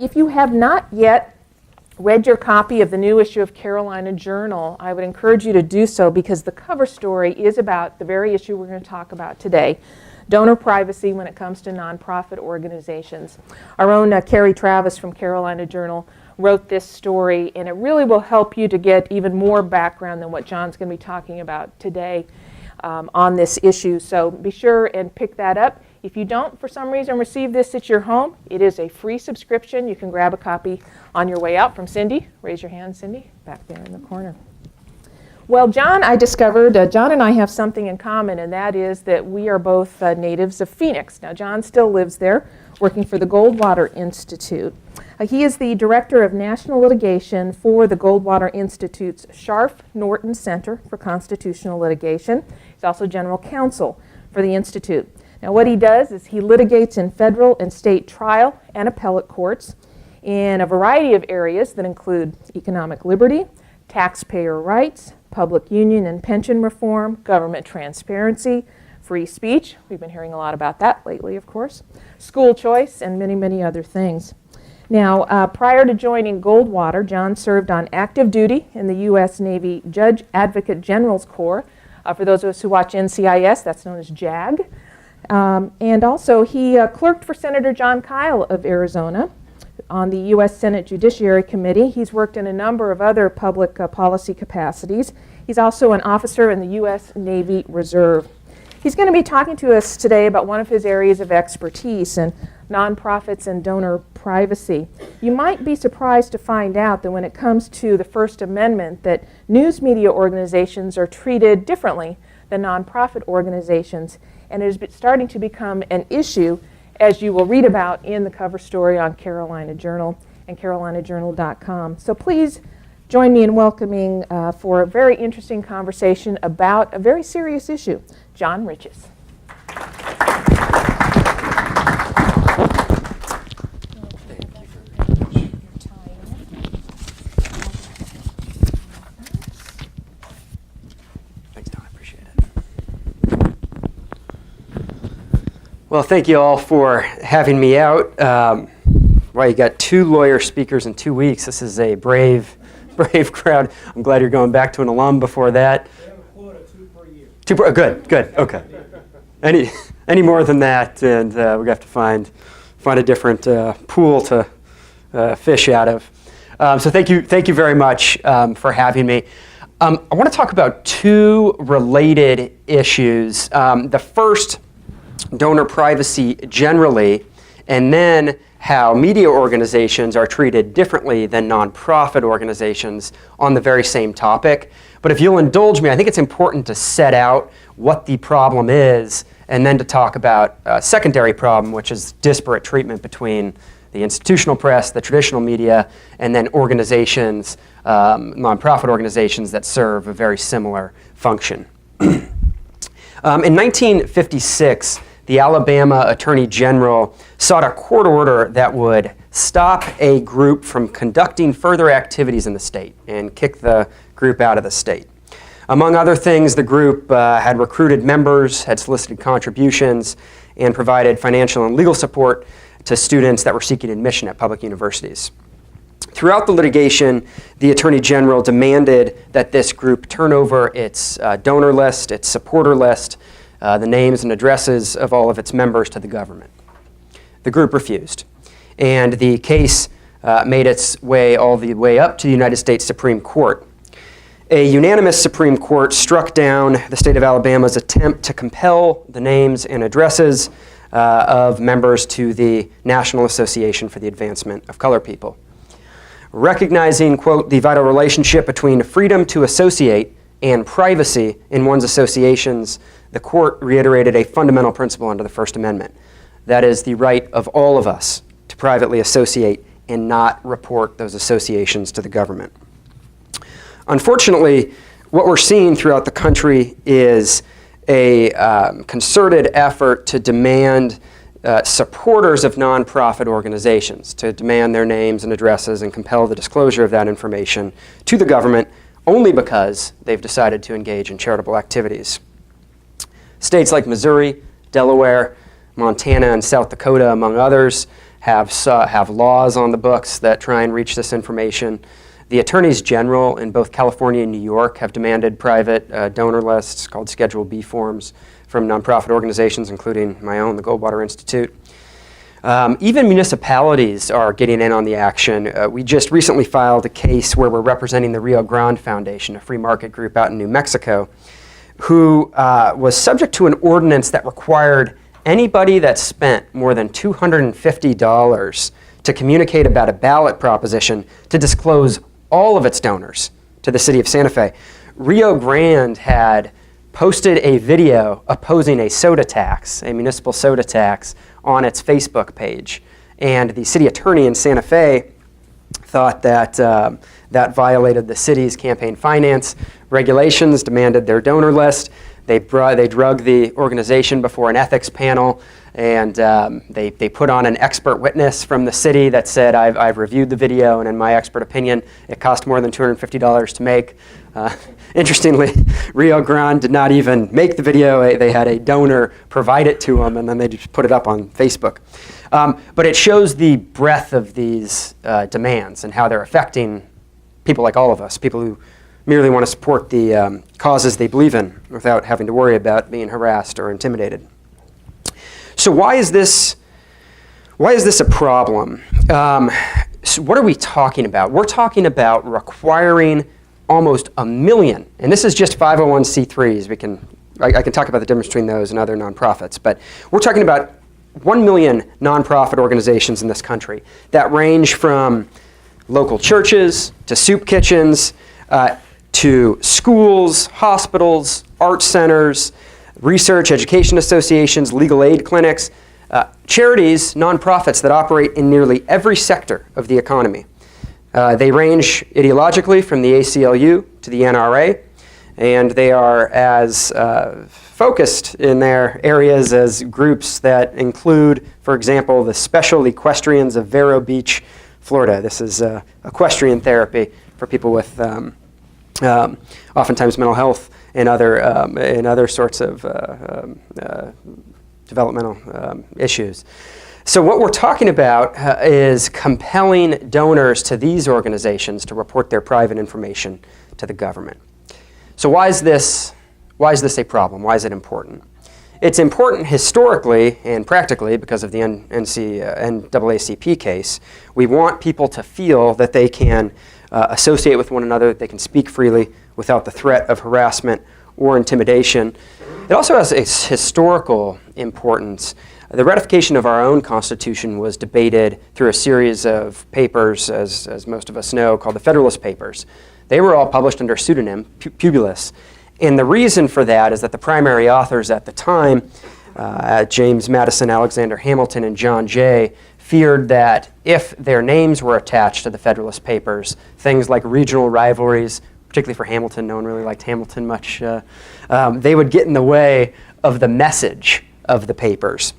If you have not yet read your copy of the new issue of Carolina Journal, I would encourage you to do so because the cover story is about the very issue we're going to talk about today, donor privacy when it comes to nonprofit organizations. Our own Carrie Travis from Carolina Journal wrote this story, and it really will help you to get even more background than what John's going to be talking about today on this issue. So be sure and pick that up. If you don't, for some reason, receive this at your home, it is a free subscription. You can grab a copy on your way out from Cindy. Raise your hand, Cindy, back there in the corner. Well, John, I discovered, John and I have something in common, and that is that we are both natives of Phoenix. Now, John still lives there, working for the Goldwater Institute. He is the Director of National Litigation for the Goldwater Institute's Scharf-Norton Center for Constitutional Litigation. He's also General Counsel for the Institute. Now, what he does is he litigates in federal and state trial and appellate courts in a variety of areas that include economic liberty, taxpayer rights, public union and pension reform, government transparency, free speech. We've been hearing a lot about that lately, of course, school choice, and many, many other things. Now, prior to joining Goldwater, John served on active duty in the U.S. Navy Judge Advocate General's Corps. For those of us who watch NCIS, that's known as JAG. And also, he clerked for Senator Jon Kyl of Arizona on the U.S. Senate Judiciary Committee. He's worked in a number of other public policy capacities. He's also an officer in the U.S. Navy Reserve. He's going to be talking to us today about one of his areas of expertise in nonprofits and donor privacy. You might be surprised to find out that when it comes to the First Amendment, that news media organizations are treated differently than nonprofit organizations, and it is starting to become an issue, as you will read about in the cover story on Carolina Journal and carolinajournal.com. So please join me in welcoming for a very interesting conversation about a very serious issue, Jon Riches. Well, thank you all for having me out. Well, you got 2 lawyer speakers in 2 weeks. This is a brave crowd. I'm glad you're going back to an alum before that. We have a quota 2 per year. 2 per, good, okay. Any more than that, and we have to find a different pool to fish out of. So thank you very much for having me. I want to talk about 2 related issues. The first, donor privacy generally, and then how media organizations are treated differently than nonprofit organizations on the very same topic. But if you'll indulge me, I think it's important to set out what the problem is and then to talk about a secondary problem, which is disparate treatment between the institutional press, the traditional media, and then organizations, nonprofit organizations that serve a very similar function. In 1956, the Alabama Attorney General sought a court order that would stop a group from conducting further activities in the state and kick the group out of the state. Among other things, the group had recruited members, had solicited contributions, and provided financial and legal support to students that were seeking admission at public universities. Throughout the litigation, the Attorney General demanded that this group turn over its donor list, its supporter list, the names and addresses of all of its members to the government. The group refused, and the case made its way all the way up to the United States Supreme Court. A unanimous Supreme Court struck down the state of Alabama's attempt to compel the names and addresses of members to the National Association for the Advancement of Colored People. Recognizing, quote, the vital relationship between freedom to associate and privacy in one's associations, the court reiterated a fundamental principle under the First Amendment. That is the right of all of us to privately associate and not report those associations to the government. Unfortunately, what we're seeing throughout the country is a concerted effort to demand supporters of nonprofit organizations, to demand their names and addresses and compel the disclosure of that information to the government only because they've decided to engage in charitable activities. States like Missouri, Delaware, Montana, and South Dakota, among others, have laws on the books that try and reach this information. The attorneys general in both California and New York have demanded private donor lists called Schedule B forms from nonprofit organizations, including my own, the Goldwater Institute. Even municipalities are getting in on the action. We just recently filed a case where we're representing the Rio Grande Foundation, a free market group out in New Mexico, who was subject to an ordinance that required anybody that spent more than $250 to communicate about a ballot proposition to disclose all of its donors to the city of Santa Fe. Rio Grande had posted a video opposing a soda tax, a municipal soda tax, on its Facebook page. And the city attorney in Santa Fe thought that that violated the city's campaign finance regulations, demanded their donor list. They drug the organization before an ethics panel, and they put on an expert witness from the city that said, I've reviewed the video, and in my expert opinion, it cost more than $250 to make. Interestingly, Rio Grande did not even make the video. They had a donor provide it to them, and then they just put it up on Facebook. But it shows the breadth of these demands and how they're affecting people like all of us, people who merely want to support the causes they believe in without having to worry about being harassed or intimidated. So why is this a problem? So what are we talking about? We're talking about requiring almost 1 million, and this is just 501c3s. I can talk about the difference between those and other nonprofits, but we're talking about 1 million nonprofit organizations in this country that range from local churches to soup kitchens, to schools, hospitals, art centers, research, education associations, legal aid clinics, charities, nonprofits that operate in nearly every sector of the economy. They range ideologically from the ACLU to the NRA, and they are as focused in their areas as groups that include, for example, the Special Equestrians of Vero Beach, Florida. This is equestrian therapy for people with oftentimes mental health and other sorts of developmental issues. So what we're talking about is compelling donors to these organizations to report their private information to the government. So why is this a problem? Why is it important? It's important historically and practically because of the NAACP case. We want people to feel that they can associate with one another, that they can speak freely without the threat of harassment or intimidation. It also has a historical importance. The ratification of our own Constitution was debated through a series of papers, as most of us know, called the Federalist Papers. They were all published under pseudonym, Publius. And the reason for that is that the primary authors at the time, James Madison, Alexander Hamilton, and John Jay, feared that if their names were attached to the Federalist Papers, things like regional rivalries, particularly for Hamilton, no one really liked Hamilton much, they would get in the way of the message of the papers.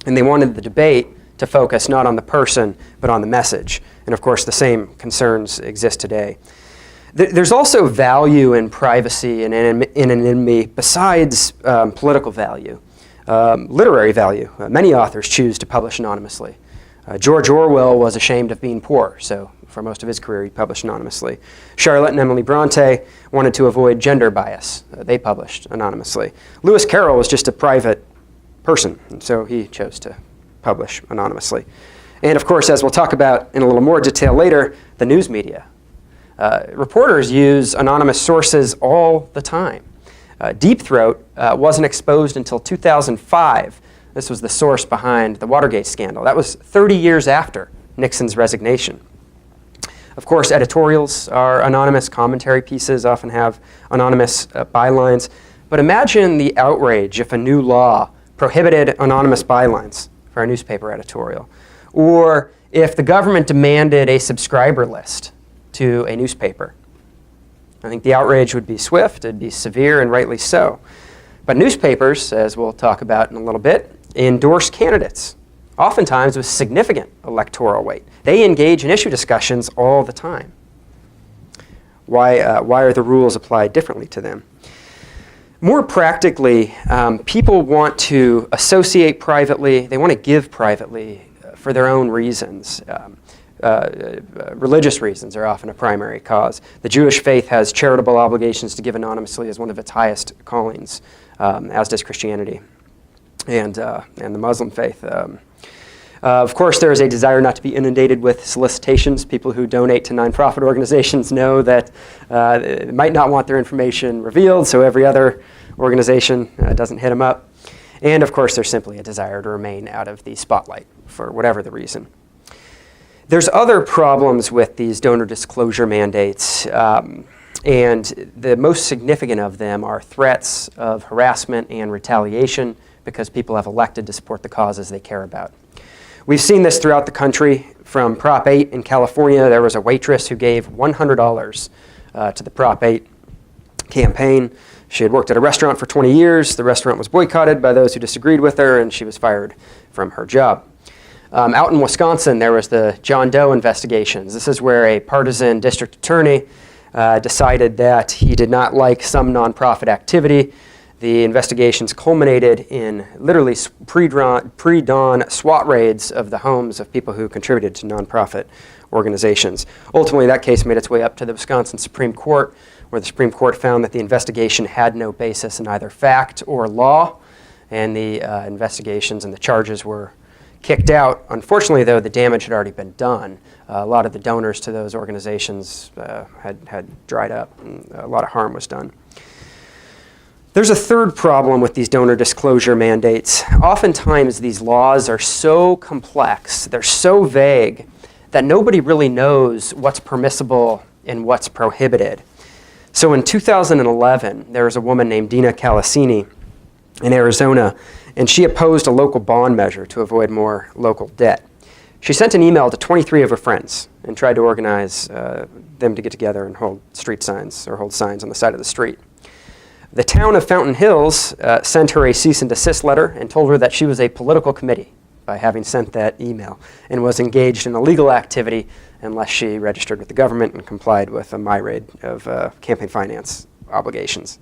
And they wanted the debate to focus not on the person, but on the message. And of course, the same concerns exist today. There's also value in privacy and anonymity besides political value, literary value. Many authors choose to publish anonymously. George Orwell was ashamed of being poor, so for most of his career he published anonymously. Charlotte and Emily Bronte wanted to avoid gender bias. They published anonymously. Lewis Carroll was just a private person, and so he chose to publish anonymously. And of course, as we'll talk about in a little more detail later, the news media. Reporters use anonymous sources all the time. Deep Throat wasn't exposed until 2005. This was the source behind the Watergate scandal. That was 30 years after Nixon's resignation. Of course, editorials are anonymous. Commentary pieces often have anonymous bylines. But imagine the outrage if a new law prohibited anonymous bylines for a newspaper editorial, or if the government demanded a subscriber list to a newspaper. I think the outrage would be swift, it'd be severe, and rightly so. But newspapers, as we'll talk about in a little bit, endorse candidates, oftentimes with significant electoral weight. They engage in issue discussions all the time. Why are the rules applied differently to them? More practically, people want to associate privately, they want to give privately for their own reasons. Religious reasons are often a primary cause. The Jewish faith has charitable obligations to give anonymously as one of its highest callings, as does Christianity and the Muslim faith. Of course, there is a desire not to be inundated with solicitations. People who donate to nonprofit organizations know that they might not want their information revealed, so every other organization doesn't hit them up. And of course, there's simply a desire to remain out of the spotlight for whatever the reason. There's other problems with these donor disclosure mandates, and the most significant of them are threats of harassment and retaliation because people have elected to support the causes they care about. We've seen this throughout the country. From Prop 8 in California, there was a waitress who gave $100 to the Prop 8 campaign. She had worked at a restaurant for 20 years. The restaurant was boycotted by those who disagreed with her, and she was fired from her job. Out in Wisconsin, there was the Doe Investigations. This is where a partisan district attorney decided that he did not like some nonprofit activity. The investigations culminated in literally pre-dawn SWAT raids of the homes of people who contributed to nonprofit organizations. Ultimately, that case made its way up to the Wisconsin Supreme Court, where the Supreme Court found that the investigation had no basis in either fact or law, and the investigations and the charges were kicked out. Unfortunately, though, the damage had already been done. A lot of the donors to those organizations had dried up, and a lot of harm was done. There's a third problem with these donor disclosure mandates. Oftentimes, these laws are so complex, they're so vague, that nobody really knows what's permissible and what's prohibited. So in 2011, there was a woman named Dina Calasini in Arizona, and she opposed a local bond measure to avoid more local debt. She sent an email to 23 of her friends and tried to organize them to get together and hold street signs or hold signs on the side of the street. The town of Fountain Hills sent her a cease and desist letter and told her that she was a political committee by having sent that email and was engaged in illegal activity unless she registered with the government and complied with a myriad of campaign finance obligations.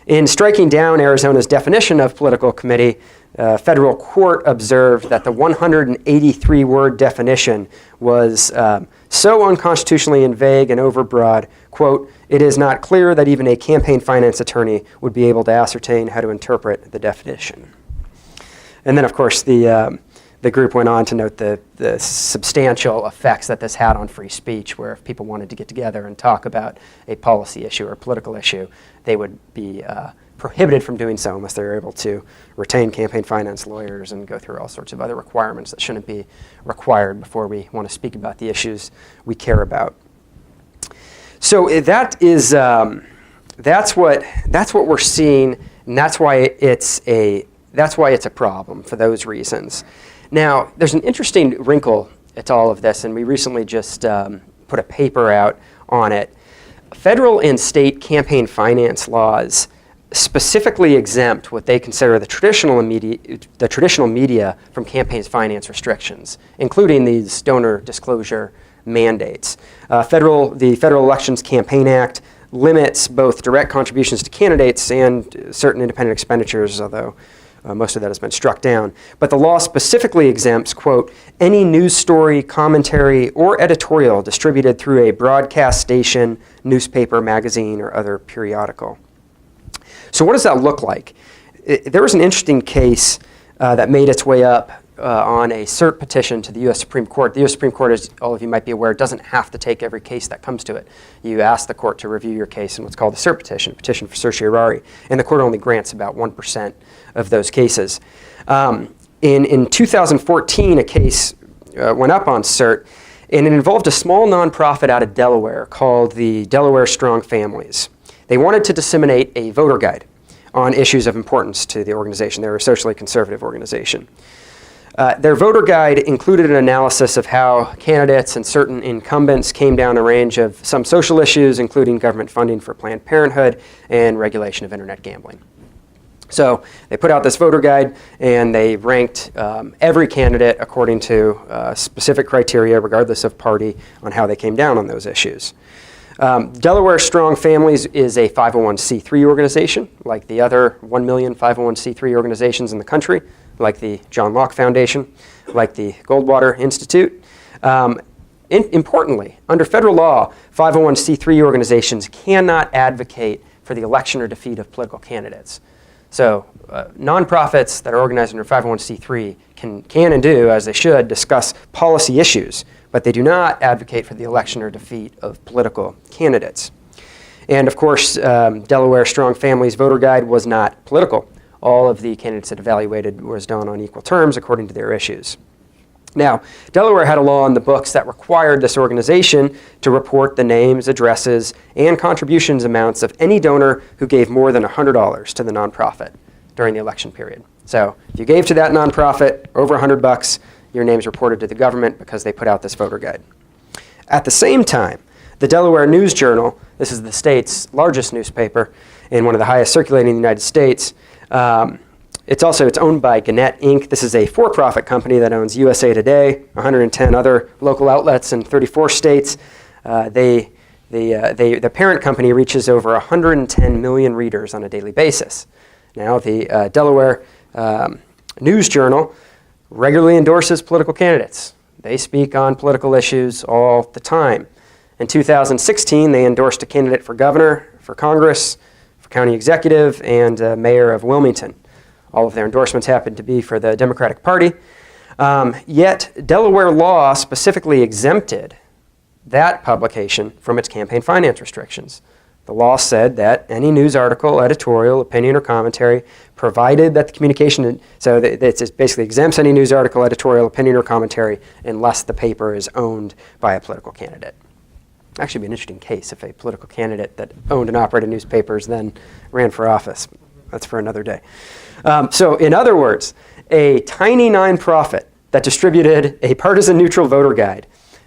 In striking down Arizona's definition of political committee, federal court observed that the 183-word definition was so unconstitutionally and vague and overbroad, quote, "It is not clear that even a campaign finance attorney would be able to ascertain how to interpret the definition." And then, of course, the group went on to note the substantial effects that this had on free speech, where if people wanted to get together and talk about a policy issue or a political issue, they would be prohibited from doing so unless they were able to retain campaign finance lawyers and go through all sorts of other requirements that shouldn't be required before we want to speak about the issues we care about. So that's what we're seeing, and that's why it's a problem for those reasons. Now, there's an interesting wrinkle to all of this, and we recently just put a paper out on it. Federal and state campaign finance laws specifically exempt what they consider the traditional media from campaign finance restrictions, including these donor disclosure mandates. The Federal Elections Campaign Act limits both direct contributions to candidates and certain independent expenditures, although most of that has been struck down. But the law specifically exempts, quote, any news story, commentary, or editorial distributed through a broadcast station, newspaper, magazine, or other periodical. So what does that look like? There was an interesting case that made its way up on a cert petition to the U.S. Supreme Court. The U.S. Supreme Court, as all of you might be aware, doesn't have to take every case that comes to it. You ask the court to review your case in what's called a cert petition, petition for certiorari, and the court only grants about 1% of those cases. In 2014, a case went up on cert, and it involved a small nonprofit out of Delaware called the Delaware Strong Families. They wanted to disseminate a voter guide on issues of importance to the organization. They were a socially conservative organization. Their voter guide included an analysis of how candidates and certain incumbents came down a range of some social issues, including government funding for Planned Parenthood and regulation of internet gambling. So they put out this voter guide, and they ranked every candidate according to specific criteria, regardless of party, on how they came down on those issues. Delaware Strong Families is a 501c3 organization, like the other 1 million 501c3 organizations in the country. like the John Locke Foundation, like the Goldwater Institute. Importantly, under federal law, 501c3 organizations cannot advocate for the election or defeat of political candidates. So nonprofits that are organized under 501c3 can and do, as they should, discuss policy issues, but they do not advocate for the election or defeat of political candidates. And of course, Delaware Strong Families Voter Guide was not political. All of the candidates that evaluated was done on equal terms according to their issues. Now, Delaware had a law in the books that required this organization to report the names, addresses, and contributions amounts of any donor who gave more than $100 to the nonprofit during the election period. So if you gave to that nonprofit over $100, your name's reported to the government because they put out this voter guide. At the same time, the Delaware News Journal, this is the state's largest newspaper and one of the highest circulating in the United States, it's owned by Gannett Inc. This is a for-profit company that owns USA Today, 110 other local outlets in 34 states. The parent company reaches over 110 million readers on a daily basis. Now, the Delaware News Journal regularly endorses political candidates. They speak on political issues all the time. In 2016, they endorsed a candidate for governor, for Congress, for county executive, and mayor of Wilmington. All of their endorsements happened to be for the Democratic Party. Yet Delaware law specifically exempted that publication from its campaign finance restrictions. The law said that any news article, editorial, opinion, or commentary, provided that the communication, so it basically exempts any news article, editorial, opinion, or commentary unless the paper is owned by a political candidate. Actually, be an interesting case if a political candidate that owned and operated newspapers then ran for office. That's for another day. So in other words, a tiny nonprofit that distributed a partisan neutral voter guide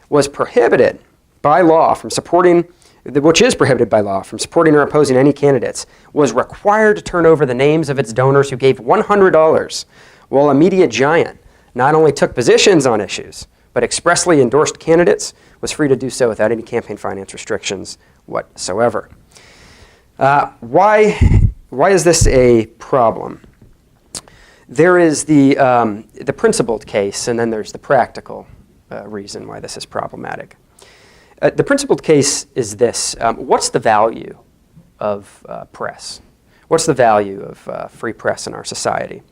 was prohibited by law from supporting, which is prohibited by law, from supporting or opposing any candidates, was required to turn over the names of its donors who gave $100, while a media giant not only took positions on issues, but expressly endorsed candidates, was free to do so without any campaign finance restrictions whatsoever. Why is this a problem? There is the principled case, and then there's the practical reason why this is problematic. The principled case is this. What's the value of press? What's the value of free press in our society?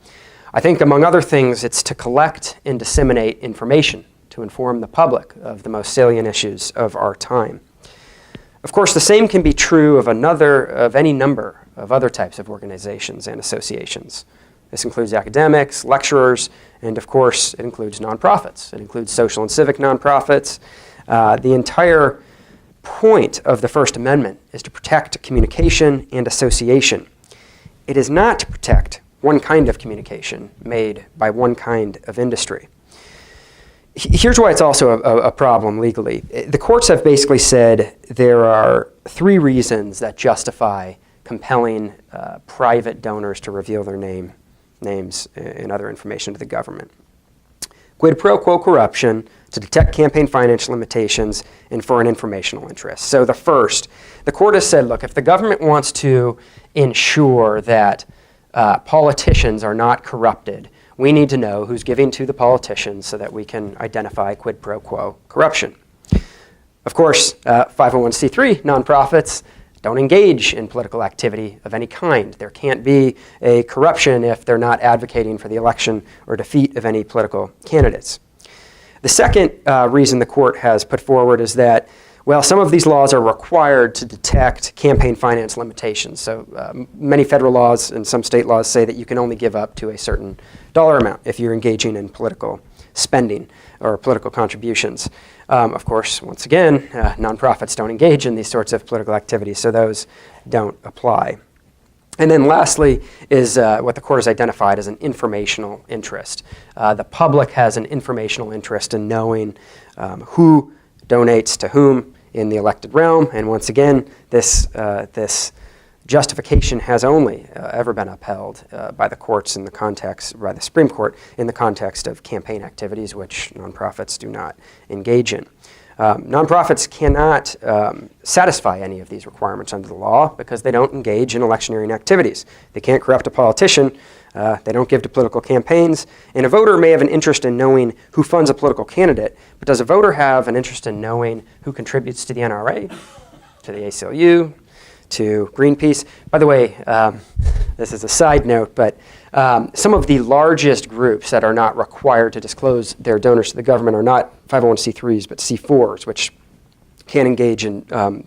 I think, among other things, it's to collect and disseminate information to inform the public of the most salient issues of our time. Of course, the same can be true of any number of other types of organizations and associations. This includes academics, lecturers, and of course, it includes nonprofits. It includes social and civic nonprofits. The entire point of the First Amendment is to protect communication and association. It is not to protect one kind of communication made by one kind of industry. Here's why it's also a problem legally. The courts have basically said there are three reasons that justify compelling private donors to reveal their names and other information to the government. Quid pro quo corruption, to detect campaign finance limitations, and for an informational interest. So the first, the court has said, look, if the government wants to ensure that politicians are not corrupted, we need to know who's giving to the politicians so that we can identify quid pro quo corruption. Of course, 501c3 nonprofits don't engage in political activity of any kind. There can't be a corruption if they're not advocating for the election or defeat of any political candidates. The second reason the court has put forward is that, well, some of these laws are required to detect campaign finance limitations. So many federal laws and some state laws say that you can only give up to a certain dollar amount if you're engaging in political spending or political contributions. Of course, once again, nonprofits don't engage in these sorts of political activities, so those don't apply. And then lastly is what the court has identified as an informational interest. The public has an informational interest in knowing who donates to whom in the elected realm, and once again, this justification has only ever been upheld by the courts in the context, by the Supreme Court, in the context of campaign activities which nonprofits do not engage in. Nonprofits cannot satisfy any of these requirements under the law because they don't engage in electioneering activities. They can't corrupt a politician. They don't give to political campaigns. And a voter may have an interest in knowing who funds a political candidate, but does a voter have an interest in knowing who contributes to the NRA, to the ACLU, to Greenpeace? By the way, this is a side note, but some of the largest groups that are not required to disclose their donors to the government are not 501c3s, but C4s, which can engage in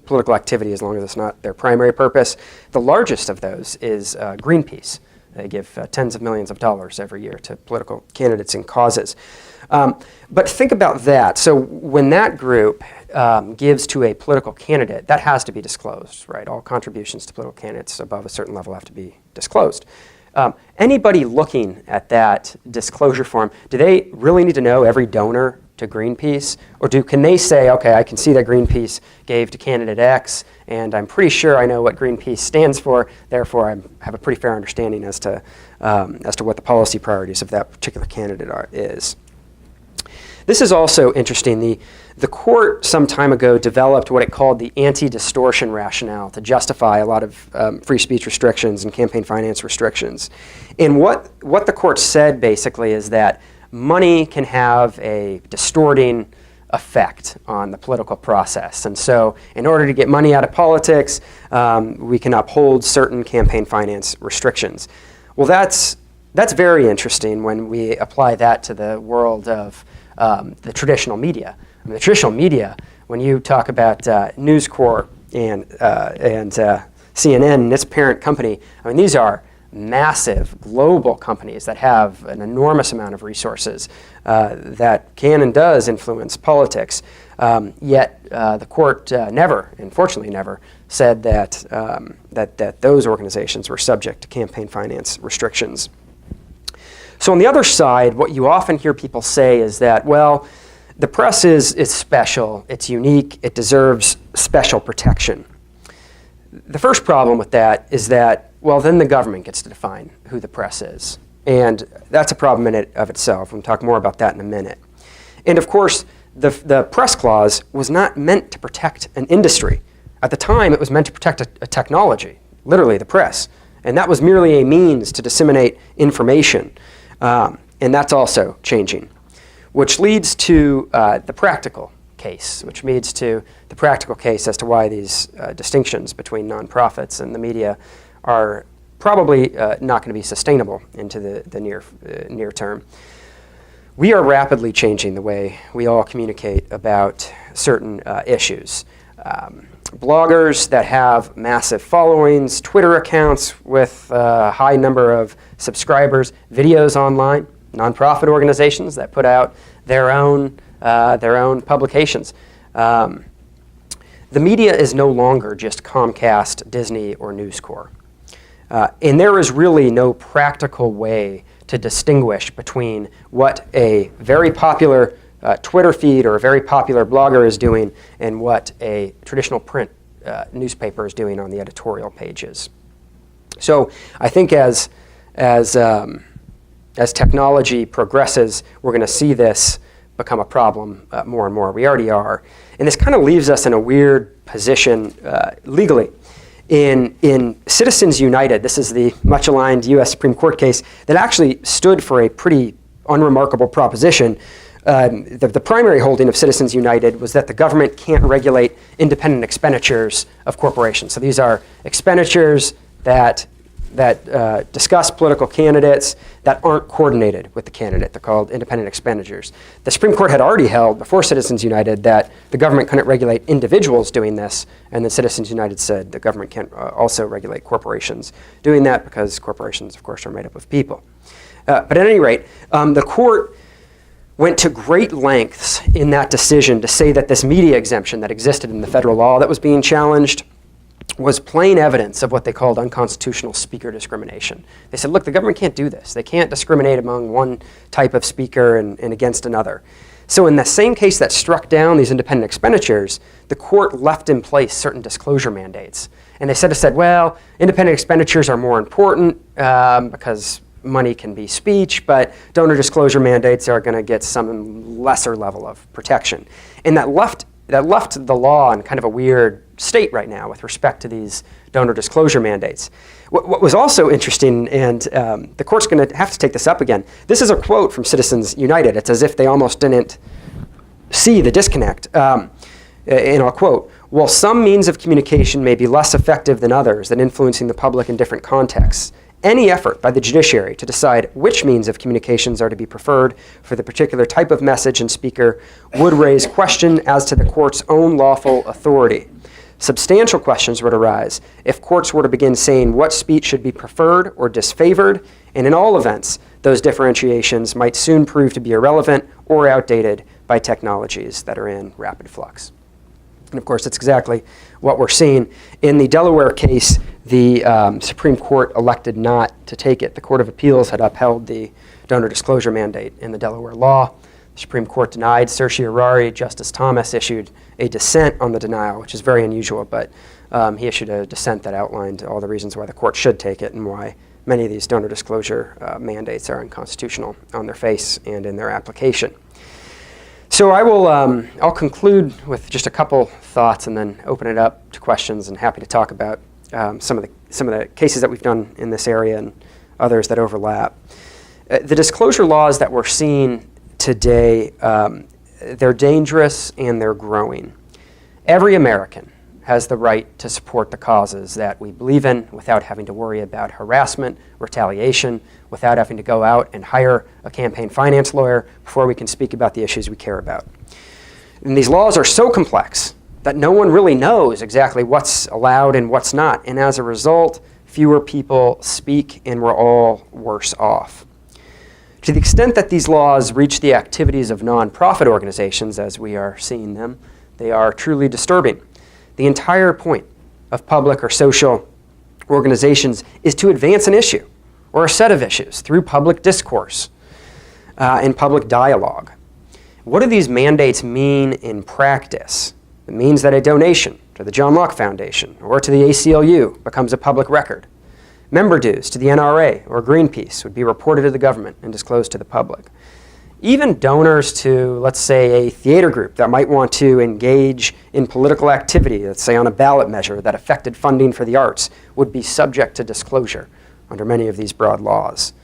political activity as long as it's not their primary purpose. The largest of those is Greenpeace. They give tens of millions of dollars every year to political candidates and causes. But think about that. So when that group gives to a political candidate, that has to be disclosed, right? All contributions to political candidates above a certain level have to be disclosed. Anybody looking at that disclosure form, do they really need to know every donor to Greenpeace? Or can they say, okay, I can see that Greenpeace gave to candidate X, and I'm pretty sure I know what Greenpeace stands for, therefore I have a pretty fair understanding as to what the policy priorities of that particular candidate is. This is also interesting. The court some time ago developed what it called the anti-distortion rationale to justify a lot of free speech restrictions and campaign finance restrictions. And what the court said basically is that money can have a distorting effect on the political process. And so in order to get money out of politics, we can uphold certain campaign finance restrictions. Well, that's very interesting when we apply that to the world of the traditional media. I mean, the traditional media, when you talk about News Corp and CNN and its parent company, I mean, these are massive global companies that have an enormous amount of resources that can and does influence politics. Yet the court never, unfortunately never, said that those organizations were subject to campaign finance restrictions. So on the other side, what you often hear people say is that, well, the press is special, it's unique, it deserves special protection. The first problem with that is that, well, then the government gets to define who the press is. And that's a problem in and of itself. We'll talk more about that in a minute. And of course, the press clause was not meant to protect an industry. At the time, it was meant to protect a technology, literally the press. And that was merely a means to disseminate information. And that's also changing, which leads to the practical case, which leads to the practical case as to why these distinctions between nonprofits and the media are probably not going to be sustainable into the near term. We are rapidly changing the way we all communicate about certain issues. Bloggers that have massive followings, Twitter accounts with a high number of subscribers, videos online, nonprofit organizations that put out their own publications. The media is no longer just Comcast, Disney, or News Corp. And there is really no practical way to distinguish between what a very popular Twitter feed or a very popular blogger is doing and what a traditional print newspaper is doing on the editorial pages. So I think as technology progresses, we're going to see this become a problem more and more. We already are. And this kind of leaves us in a weird position legally. In Citizens United, this is the much-aligned U.S. Supreme Court case that actually stood for a pretty unremarkable proposition. The primary holding of Citizens United was that the government can't regulate independent expenditures of corporations. So these are expenditures that discuss political candidates that aren't coordinated with the candidate. They're called independent expenditures. The Supreme Court had already held before Citizens United that the government couldn't regulate individuals doing this, and then Citizens United said the government can't also regulate corporations doing that because corporations, of course, are made up of people. But at any rate, the court went to great lengths in that decision to say that this media exemption that existed in the federal law that was being challenged was plain evidence of what they called unconstitutional speaker discrimination. They said, look, the government can't do this. They can't discriminate among one type of speaker and against another. So in the same case that struck down these independent expenditures, the court left in place certain disclosure mandates. And they said, well, independent expenditures are more important because money can be speech, but donor disclosure mandates are going to get some lesser level of protection. And that left that left the law in kind of a weird state right now with respect to these donor disclosure mandates. What was also interesting, and the court's going to have to take this up again, this is a quote from Citizens United. It's as if they almost didn't see the disconnect. And I'll quote, "While some means of communication may be less effective than others at influencing the public in different contexts, any effort by the judiciary to decide which means of communications are to be preferred for the particular type of message and speaker would raise question as to the court's own lawful authority. Substantial questions would arise if courts were to begin saying what speech should be preferred or disfavored, and in all events, those differentiations might soon prove to be irrelevant or outdated by technologies that are in rapid flux." And of course, that's exactly what we're seeing. In the Delaware case, the Supreme Court elected not to take it. The Court of Appeals had upheld the donor disclosure mandate in the Delaware law. The Supreme Court denied certiorari. Justice Thomas issued a dissent on the denial, which is very unusual, but he issued a dissent that outlined all the reasons why the court should take it and why many of these donor disclosure mandates are unconstitutional on their face and in their application. So I'll conclude with just a couple thoughts and then open it up to questions, and happy to talk about some of the cases that we've done in this area and others that overlap. The disclosure laws that we're seeing today, they're dangerous and they're growing. Every American has the right to support the causes that we believe in without having to worry about harassment, retaliation, without having to go out and hire a campaign finance lawyer before we can speak about the issues we care about. And these laws are so complex that no one really knows exactly what's allowed and what's not. And as a result, fewer people speak and we're all worse off. To the extent that these laws reach the activities of nonprofit organizations as we are seeing them, they are truly disturbing. The entire point of public or social organizations is to advance an issue or a set of issues through public discourse and public dialogue. What do these mandates mean in practice? It means that a donation to the John Locke Foundation or to the ACLU becomes a public record. Member dues to the NRA or Greenpeace would be reported to the government and disclosed to the public. Even donors to, let's say, a theater group that might want to engage in political activity, let's say on a ballot measure that affected funding for the arts, would be subject to disclosure under many of these broad laws.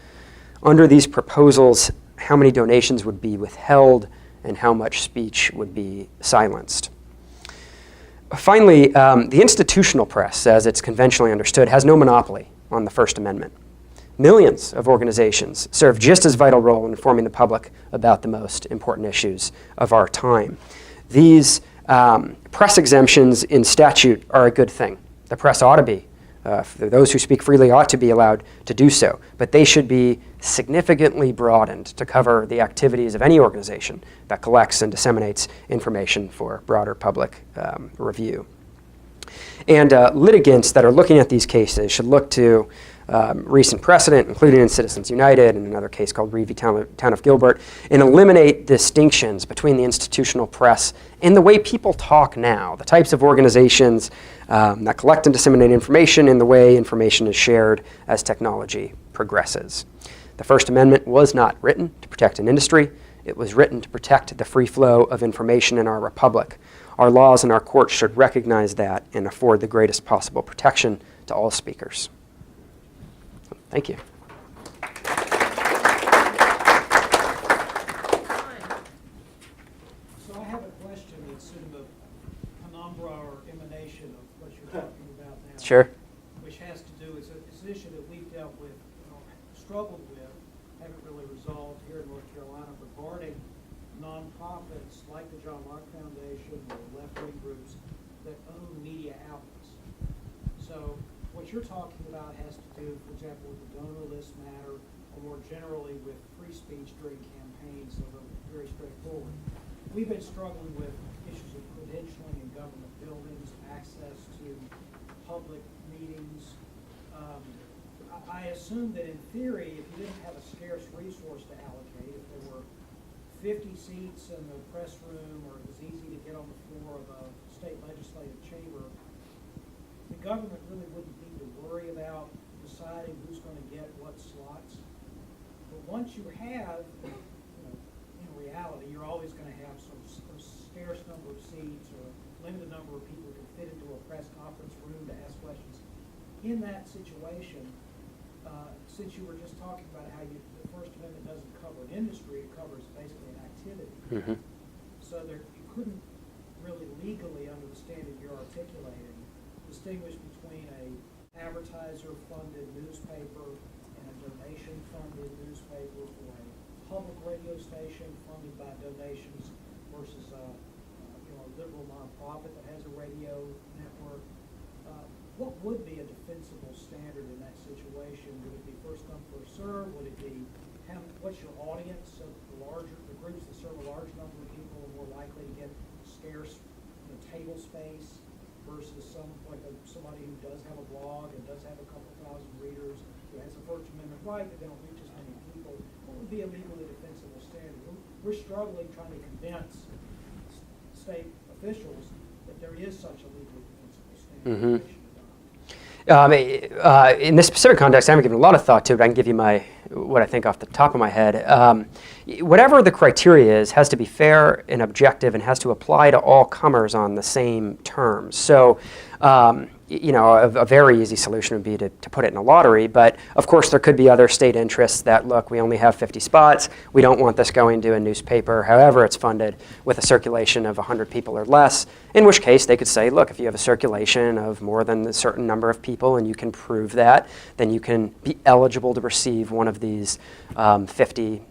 Under these proposals, how many donations would be withheld and how much speech would be silenced? Finally, the institutional press, as it's conventionally understood, has no monopoly on the First Amendment. Millions of organizations serve just as vital role in informing the public about the most important issues of our time. These press exemptions in statute are a good thing. The press ought to be. Those who speak freely ought to be allowed to do so, but they should be significantly broadened to cover the activities of any organization that collects and disseminates information for broader public review. And litigants that are looking at these cases should look to recent precedent, including in Citizens United and another case called Reeve v. Town of Gilbert, and eliminate distinctions between the institutional press and the way people talk now, the types of organizations that collect and disseminate information and the way information is shared as technology progresses. The First Amendment was not written to protect an industry. It was written to protect the free flow of information in our republic. Our laws and our courts should recognize that and afford the greatest possible protection to all speakers. Thank you. So I have a question that's sort of a penumbra or emanation of what you're talking about now. Sure. Which has to do, it's an issue that we've dealt with, struggled with, haven't really resolved here in North Carolina regarding nonprofits like the John Locke Foundation or left-wing groups that own media outlets. So what you're talking about has to do, for example, with the donor list matter, or more generally with free speech during campaigns, so they're very straightforward. We've been struggling with issues of credentialing in government buildings, access to public meetings. I assume that in theory, if you didn't have a scarce resource to allocate, if there were 50 seats in the press room, or it was easy to get on the floor of a state legislative chamber, the government really wouldn't need to worry about deciding who's going to get what slots. But once you have, in reality, you're always going to have some scarce number of seats or limited number of people can fit into a press conference room to ask questions. In that situation, since you were just talking about how the First Amendment doesn't cover an industry, it covers basically an activity. Mm-hmm. So you couldn't really legally, under the standard you're articulating, distinguish between a advertiser-funded newspaper and a donation-funded newspaper for a public radio station funded by donations versus a liberal nonprofit that has a radio network. What would be a defensible standard in that situation? Would it be first come, first served? Would it be what's your audience? So the groups that serve a large number of people are more likely to get scarce table space versus somebody who does have a blog and does have a couple thousand readers, who has a First Amendment right, but they don't reach as many people. What would be a legally defensible standard? We're struggling trying to convince state officials that there is such a legally defensible standard. Mm-hmm. In this specific context, I haven't given a lot of thought to it. I can give you what I think off the top of my head. Whatever the criteria is, has to be fair and objective and has to apply to all comers on the same terms. So, a very easy solution would be to put it in a lottery, but of course there could be other state interests that, look, we only have 50 spots, we don't want this going to a newspaper, however it's funded, with a circulation of 100 people or less, in which case they could say, look, if you have a circulation of more than a certain number of people and you can prove that, then you can be eligible to receive one of these 50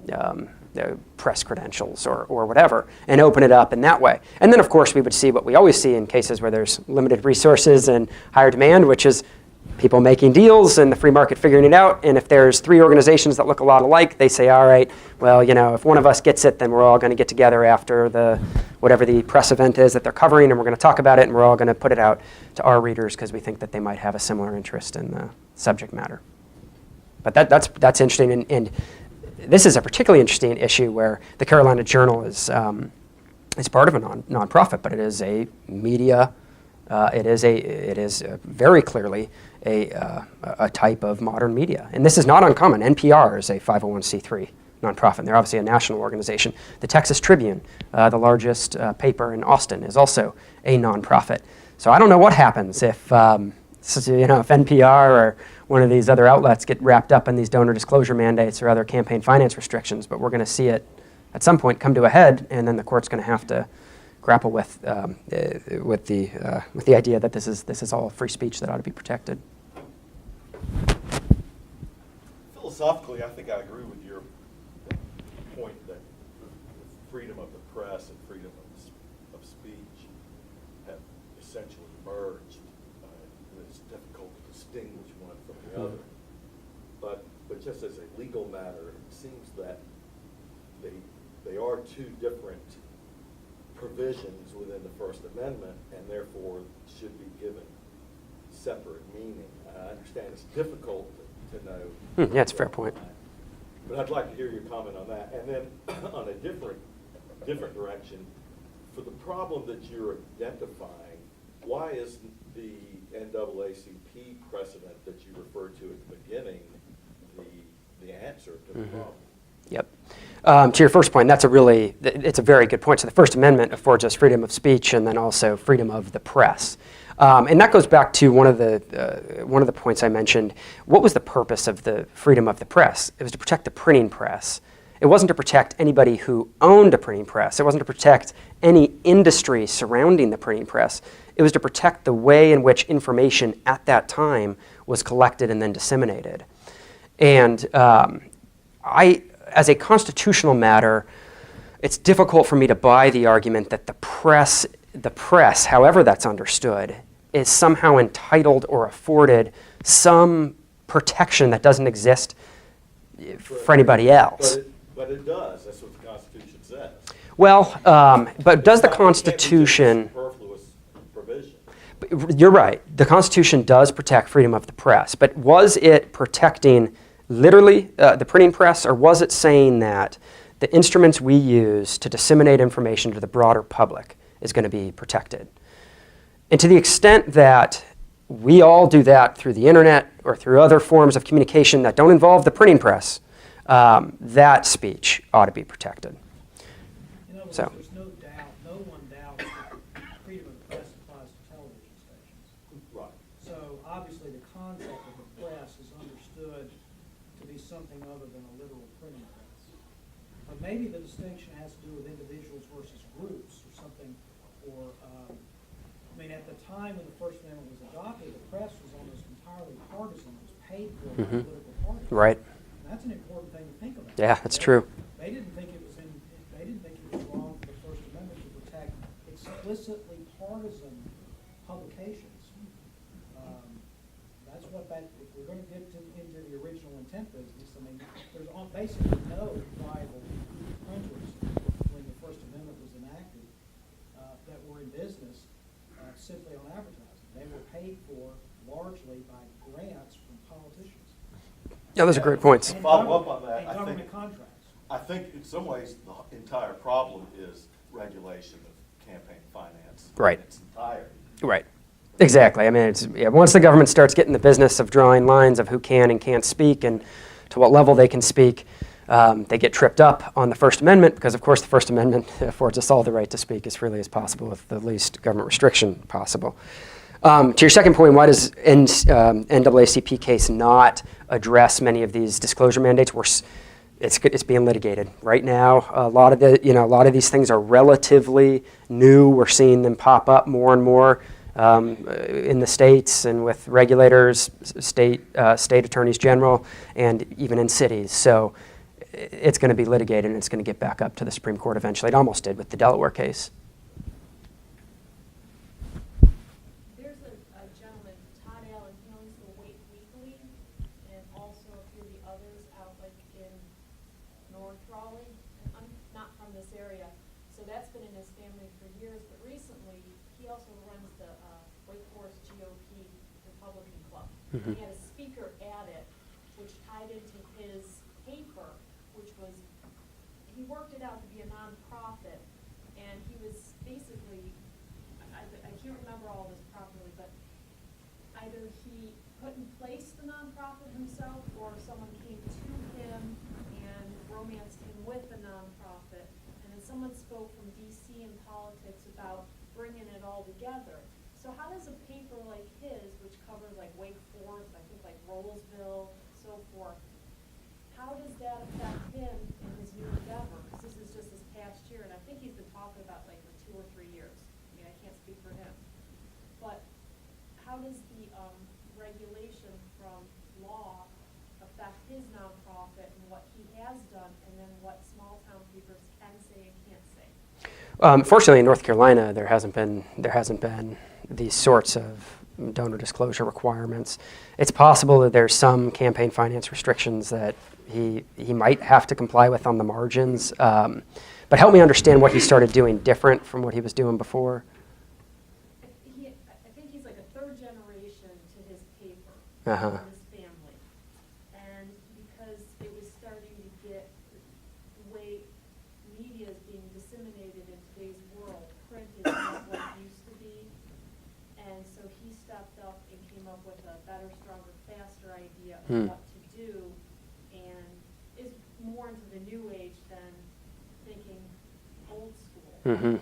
press credentials or whatever, and open it up in that way. And then, of course, we would see what we always see in cases where there's limited resources and higher demand, which is people making deals and the free market figuring it out. And if there's 3 organizations that look a lot alike, they say, all right, well, if one of us gets it, then we're all going to get together after whatever the press event is that they're covering, and we're going to talk about it, and we're all going to put it out to our readers because we think that they might have a similar interest in the subject matter. But that's interesting, and this is a particularly interesting issue where the Carolina Journal is part of a nonprofit, but it is a media. It is very clearly a type of modern media, and this is not uncommon. NPR is a 501c3 nonprofit, and they're obviously a national organization. The Texas Tribune, the largest paper in Austin, is also a nonprofit. So I don't know what happens if NPR or one of these other outlets get wrapped up in these donor disclosure mandates or other campaign finance restrictions, but we're going to see it at some point come to a head, and then the court's going to have to grapple with the idea that this is all free speech that ought to be protected. Philosophically, I think I agree with your point that freedom of the press and freedom of speech have essentially merged. It's difficult to distinguish one from the other. But just as a legal matter, it seems that they are 2 different provisions within the First Amendment, and therefore should be given separate meaning. I understand it's difficult to know. Yeah, it's a fair point. But I'd like to hear your comment on that. And then on a different direction, for the problem that you're identifying, why isn't the NAACP precedent that you referred to at the beginning the answer to the problem? Yep. To your first point, it's a very good point. So the First Amendment affords us freedom of speech and then also freedom of the press. And that goes back to one of the points I mentioned. What was the purpose of the freedom of the press? It was to protect the printing press. It wasn't to protect anybody who owned a printing press. It wasn't to protect any industry surrounding the printing press. It was to protect the way in which information at that time was collected and then disseminated. And as a constitutional matter, it's difficult for me to buy the argument that the press, however that's understood, is somehow entitled or afforded some protection that doesn't exist for anybody else. But it does. That's what the Constitution says. Well, but does the Constitution... Superfluous provision. You're right. The Constitution does protect freedom of the press, but was it protecting literally the printing press, or was it saying that the instruments we use to disseminate information to the broader public is going to be protected? And to the extent that we all do that through the internet or through other forms of communication that don't involve the printing press, that speech ought to be protected. In other words, So. there's no one typically the concept of the press is understood to be something other than a literal printing press. But maybe the distinction has to do with individuals versus groups or something, or, I mean, at the time when the First Amendment was adopted, the press was almost entirely partisan. It was paid for by political parties. Right. And that's an important thing to think about. Yeah, that's true. They didn't think it was wrong for the First Amendment to protect explicitly partisan publications. That's what if we're going to get into the original intent business, I mean, there's basically no rival printers when the First Amendment was enacted that were in business simply on advertising. They were paid for largely by grants from politicians. Yeah, those are great points. And Follow up on that, and I think- government contracts. I think in some ways, the entire problem is regulation of campaign finance. Right. In its entirety. Right. Exactly. I mean, once the government starts getting the business of drawing lines of who can and can't speak and to what level they can speak, they get tripped up on the First Amendment because, of course, the First Amendment affords us all the right to speak as freely as possible with the least government restriction possible. To your second point, why does NAACP case not address many of these disclosure mandates? It's being litigated right now. A lot of these things are relatively new. We're seeing them pop up more and more in the states and with regulators, state attorneys general, and even in cities. So it's going to be litigated and it's going to get back up to the Supreme Court eventually. It almost did with the Delaware case. There's a gentleman, Todd Allen, he owns the Wake Weekly and also a few of the others out like in North Raleigh. And I'm not from this area, so that's been in his family for years. But recently, he also runs the Wake Forest GOP Republican Club. Mhm. He had a speaker at it, which tied into his paper, which was, he worked it out to be a nonprofit, and he was basically, I can't remember all this properly, but either he put in place the nonprofit himself, or someone came to him and romanced him with the nonprofit, and then someone spoke from DC in politics about bringing it all together. So how does a paper like his, which covers like Wake Forest, I think like Rolesville, so forth, how does that affect him in his new endeavor? Because this is just this past year, and I think he's been talking about like for 2 or 3 years. I mean, I can't speak for him. But how does the regulation from law affect his nonprofit and what he has done, and then what small town papers can say and can't say? Fortunately, in North Carolina, there hasn't been these sorts of donor disclosure requirements. It's possible that there's some campaign finance restrictions that he might have to comply with on the margins. But help me understand what he started doing different from what he was doing before. I think he's like a third generation to his paper, Uh-huh. from his family. And because it was starting to get the way media is being disseminated in today's world, print is not what it used to be. And so he stepped up and came up with a better, stronger, faster idea of what to do, and is more into the new age than thinking old school. Mm-hmm.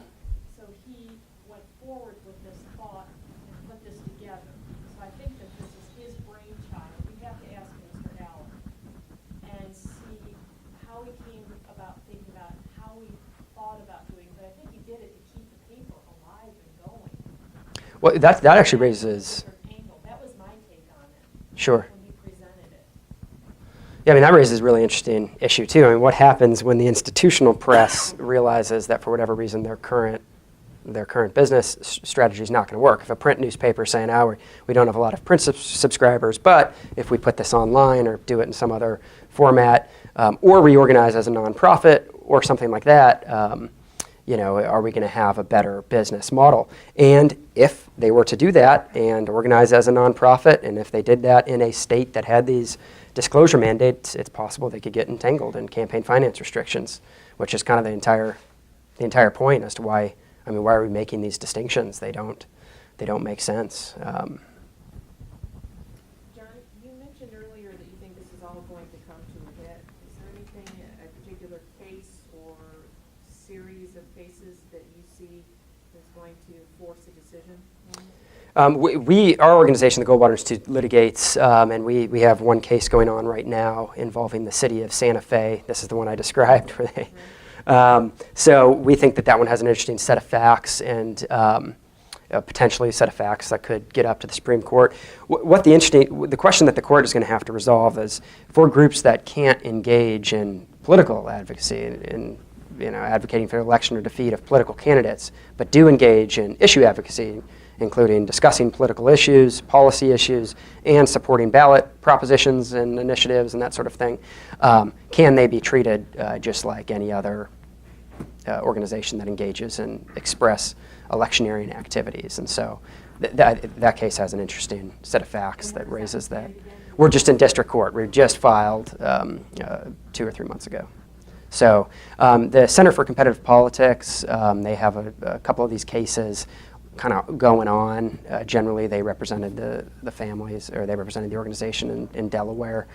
So he went forward with this thought and put this together. So I think that this is his brainchild. We have to ask Mr. Allen and see how he came about thinking about it, how he thought about doing it. But I think he did it to keep the paper alive and going. Well, that actually raises, Different angle. That was my take on it sure. when he presented it. Yeah, I mean, that raises a really interesting issue, too. I mean, what happens when the institutional press realizes that for whatever reason their current business strategy is not going to work? If a print newspaper is saying, we don't have a lot of print subscribers, but if we put this online or do it in some other format, or reorganize as a nonprofit or something like that, are we going to have a better business model? And if they were to do that and organize as a nonprofit, and if they did that in a state that had these disclosure mandates, it's possible they could get entangled in campaign finance restrictions, which is kind of the entire point as to why are we making these distinctions? They don't make sense. John, you mentioned earlier that you think this is all going to come to a head. Is there anything, a particular case or series of cases that you see that's going to force a decision? Our organization, the Goldwater Institute, litigates, and we have one case going on right now involving the city of Santa Fe. This is the one I described. Where they, so we think that one has an interesting set of facts and potentially a set of facts that could get up to the Supreme Court. The question that the court is going to have to resolve is for groups that can't engage in political advocacy and advocating for election or defeat of political candidates, but do engage in issue advocacy, including discussing political issues, policy issues, and supporting ballot propositions and initiatives and that sort of thing. Can they be treated just like any other organization that engages in express electioneering activities? And so that case has an interesting set of facts that raises that. We're just in district court. We just filed 2 or 3 months ago. So the Center for Competitive Politics, they have a couple of these cases kind of going on. Generally, they represented the families, or they represented the organization in Delaware.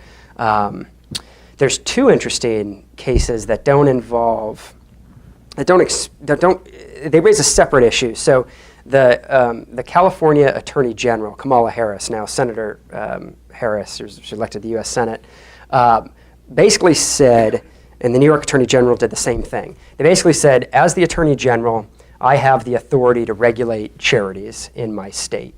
There's 2 interesting cases that they raise a separate issue. So the California Attorney General, Kamala Harris, now Senator Harris, who's elected to the U.S. Senate, basically said, and the New York Attorney General did the same thing. They basically said, as the Attorney General, I have the authority to regulate charities in my state.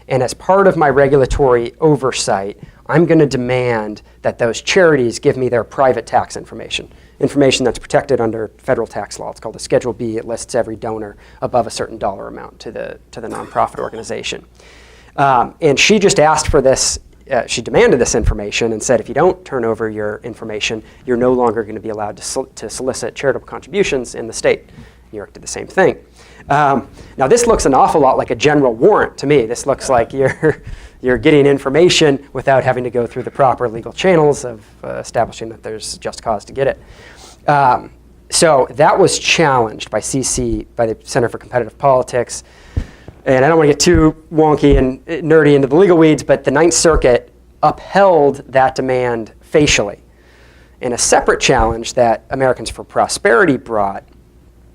And as part of my regulatory oversight, I'm going to demand that those charities give me their private tax information that's protected under federal tax law. It's called a Schedule B. It lists every donor above a certain dollar amount to the nonprofit organization. And she just asked for this. She demanded this information and said, if you don't turn over your information, you're no longer going to be allowed to solicit charitable contributions in the state. New York did the same thing. Now this looks an awful lot like a general warrant to me. This looks like you're getting information without having to go through the proper legal channels of establishing that there's just cause to get it. So that was challenged by the Center for Competitive Politics. And I don't want to get too wonky and nerdy into the legal weeds, but the Ninth Circuit upheld that demand facially. In a separate challenge that Americans for Prosperity brought,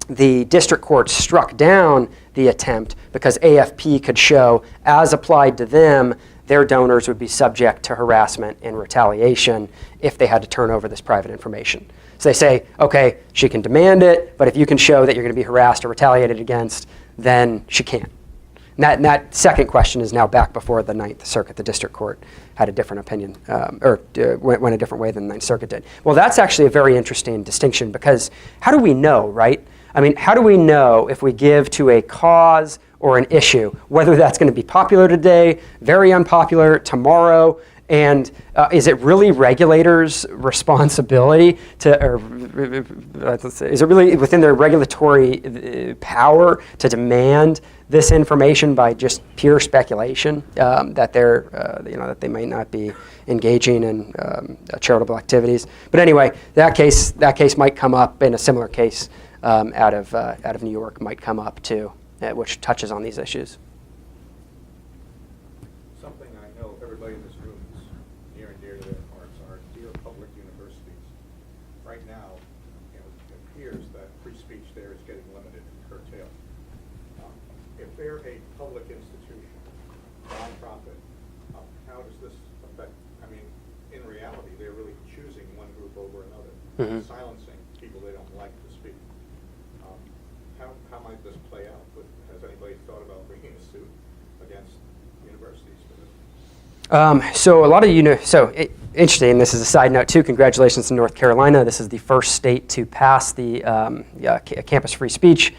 the district court struck down the attempt because AFP could show, as applied to them, their donors would be subject to harassment and retaliation if they had to turn over this private information. So they say, okay, she can demand it, but if you can show that you're going to be harassed or retaliated against, then she can't. And that second question is now back before the Ninth Circuit. The district court had a different opinion, went a different way than the Ninth Circuit did. Well, that's actually a very interesting distinction, because how do we know, right? I mean, how do we know if we give to a cause or an issue, whether that's going to be popular today, very unpopular tomorrow, and is it really regulators' responsibility is it really within their regulatory power to demand this information by just pure speculation that that they might not be engaging in charitable activities? But anyway, that case might come up, in a similar case out of New York might come up too, which touches on these issues. Something I know everybody in this room is near and dear to their hearts are dear public universities. Right now, it appears that free speech there is getting limited and curtailed. If they're a public institution, nonprofit, how does this affect? I mean, in reality, they're really choosing one group over another, silencing people they don't like to speak. How might this play out? Has anybody thought about bringing a suit against universities for this? So a lot of interesting. This is a side note too. Congratulations to North Carolina. This is the first state to pass the campus free speech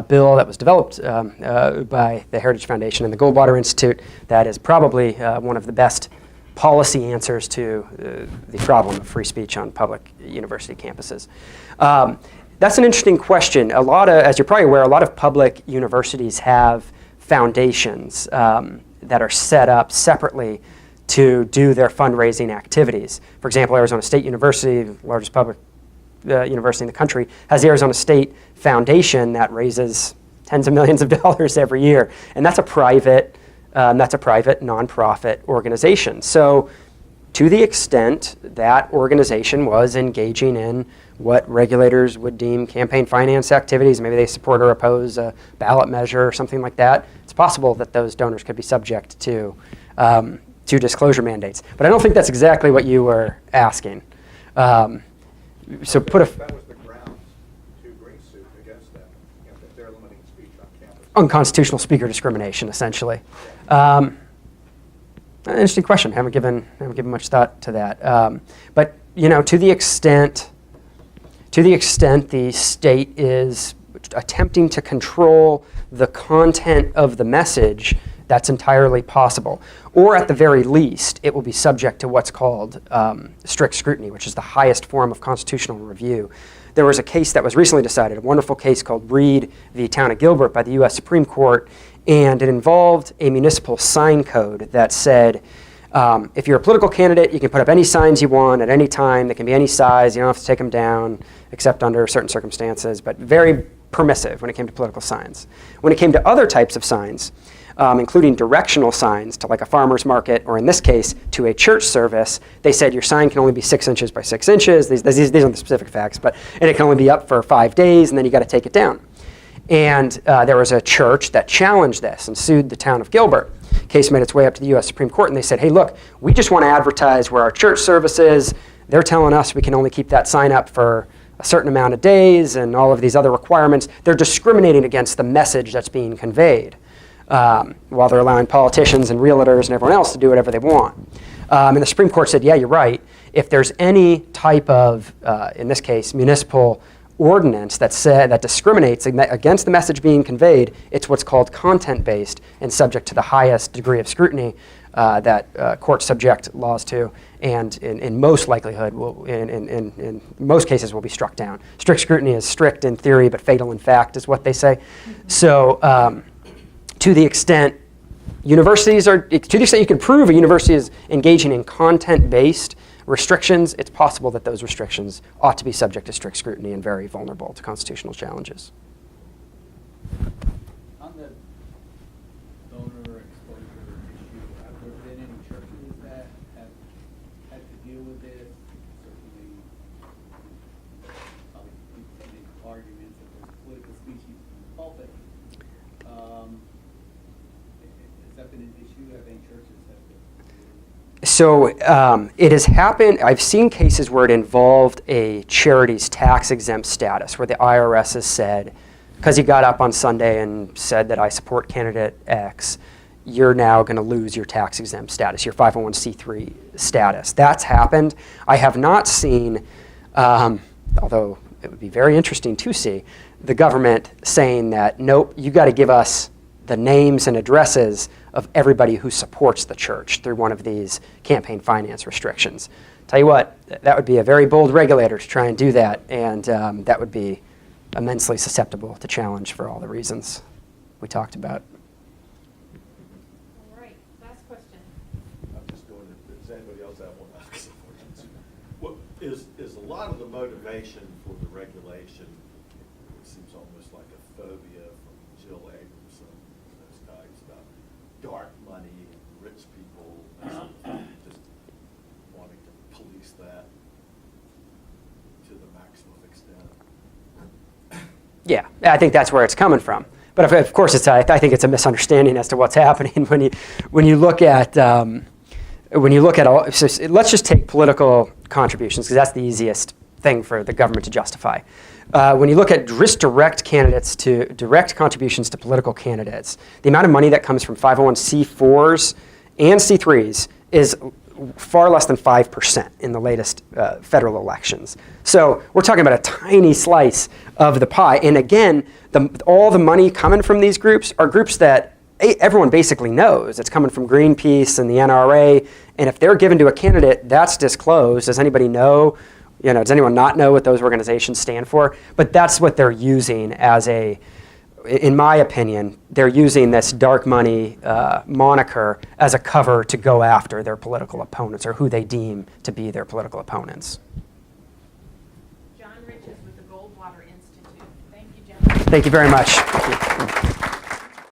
bill that was developed by the Heritage Foundation and the Goldwater Institute. That is probably one of the best policy answers to the problem of free speech on public university campuses. That's an interesting question. As you're probably aware, a lot of public universities have foundations that are set up separately to do their fundraising activities. For example, Arizona State University, the largest public university in the country, has the Arizona State Foundation that raises tens of millions of dollars every year, and that's a private nonprofit organization. So, to the extent that organization was engaging in what regulators would deem campaign finance activities. Maybe they support or oppose a ballot measure or something like that. It's possible that those donors could be subject to disclosure mandates. But I don't think that's exactly what you were asking. So put a... That was the grounds to bring suit against them, that they're limiting speech on campus. Unconstitutional speaker discrimination, essentially. An interesting question. Haven't given much thought to that. But to the extent the state is attempting to control the content of the message, that's entirely possible. Or at the very least, it will be subject to what's called strict scrutiny, which is the highest form of constitutional review. There was a case that was recently decided, a wonderful case called Reed v. Town of Gilbert by the U.S. Supreme Court, and it involved a municipal sign code that said, if you're a political candidate, you can put up any signs you want at any time. They can be any size. You don't have to take them down, except under certain circumstances, but very permissive when it came to political signs. When it came to other types of signs, including directional signs to like a farmer's market, or in this case, to a church service, they said your sign can only be 6 inches by 6 inches. These aren't the specific facts, and it can only be up for 5 days, and then you got to take it down. And there was a church that challenged this and sued the town of Gilbert. Case made its way up to the U.S. Supreme Court, and they said, hey, look, we just want to advertise where our church service is. They're telling us we can only keep that sign up for a certain amount of days and all of these other requirements. They're discriminating against the message that's being conveyed, while they're allowing politicians and realtors and everyone else to do whatever they want. And the Supreme Court said, yeah, you're right. If there's any type of, in this case, municipal ordinance that discriminates against the message being conveyed, it's what's called content-based and subject to the highest degree of scrutiny that courts subject laws to, and in most likelihood, in most cases, will be struck down. Strict scrutiny is strict in theory, but fatal in fact is what they say. So to the extent you can prove a university is engaging in content-based restrictions, it's possible that those restrictions ought to be subject to strict scrutiny and very vulnerable to constitutional challenges. On the donor exposure issue, have there been any churches that have had to deal with this? Certainly, probably people can make arguments that there's political speech in the pulpit. Has that been an issue? Have any churches had to? So it has happened. I've seen cases where it involved a charity's tax-exempt status, where the IRS has said, because you got up on Sunday and said that I support candidate X, you're now going to lose your tax-exempt status, your 501c3 status. That's happened. I have not seen, although it would be very interesting to see, the government saying that, nope, you got to give us the names and addresses of everybody who supports the church through one of these campaign finance restrictions. Tell you what, that would be a very bold regulator to try and do that, and that would be immensely susceptible to challenge for all the reasons we talked about. All right, last question. I'm just going to, does anybody else have one? What is a lot of the motivation for the regulation, it seems almost like a phobia from Jill Abramson, those types about dark money and rich people, just wanting to police that to the maximum extent. Yeah, I think that's where it's coming from. But of course, I think it's a misunderstanding as to what's happening when you look at all. So let's just take political contributions, because that's the easiest thing for the government to justify. When you look at direct contributions to political candidates, the amount of money that comes from 501c4s and C3s is far less than 5% in the latest federal elections. So we're talking about a tiny slice of the pie. And again, all the money coming from these groups are groups that everyone basically knows. It's coming from Greenpeace and the NRA. And if they're given to a candidate, that's disclosed. Does anybody know? Does anyone not know what those organizations stand for? But that's what they're using as in my opinion, they're using this dark money moniker as a cover to go after their political opponents, or who they deem to be their political opponents. Jon Riches with the Goldwater Institute. Thank you, gentlemen. Thank you very much. Thank you.